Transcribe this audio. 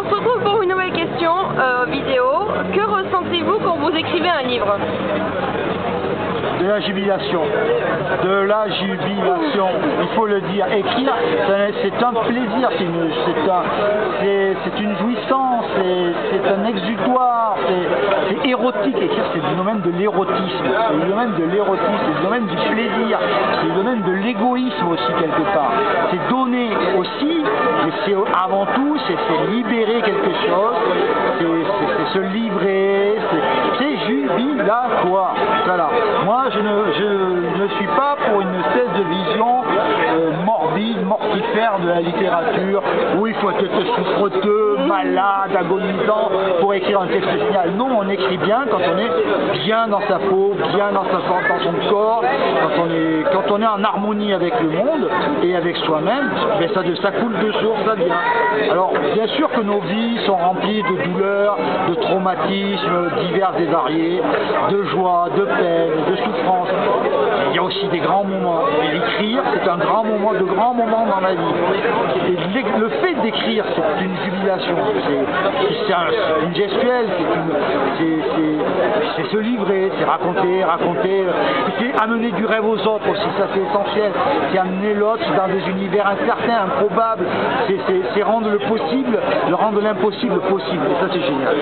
On se retrouve pour une nouvelle question vidéo. Que ressentez-vous quand vous écrivez un livre? De la jubilation. De la jubilation. Il faut le dire. Écrire, c'est un plaisir, c'est une jouissance, c'est un exutoire, c'est érotique. Écrire, c'est du domaine de l'érotisme. C'est du domaine de l'érotisme, c'est du domaine du plaisir, c'est du domaine de l'égoïsme aussi quelque part. C'est donner aussi, mais c'est avant tout, c'est libérer quelque chose, c'est se livrer, c'est jubilatoire. Voilà. Moi, je ne suis pas pour une espèce de vision morbide, mortifère de la littérature, où il faut être souffreteux, malade, agonisant pour écrire un texte génial. Non, on écrit bien quand on est bien dans sa peau, bien dans son corps, quand on est en harmonie avec le monde et avec soi-même, mais ça coule de source, ça vient. Alors, bien sûr que nos vies sont remplies de douleurs, de traumatismes divers et variés, de joie, de peine, de souffrance. Il y a aussi des grands moments. Et l'écrire, c'est un grand moment, de grands moments dans la vie. Et le fait d'écrire, c'est une jubilation. C'est une gestuelle, c'est se livrer, c'est raconter, c'est amener du rêve aux autres aussi, ça c'est essentiel. C'est amener l'autre dans des univers incertains, improbables. C'est rendre le possible, rendre l'impossible possible. Et ça c'est génial.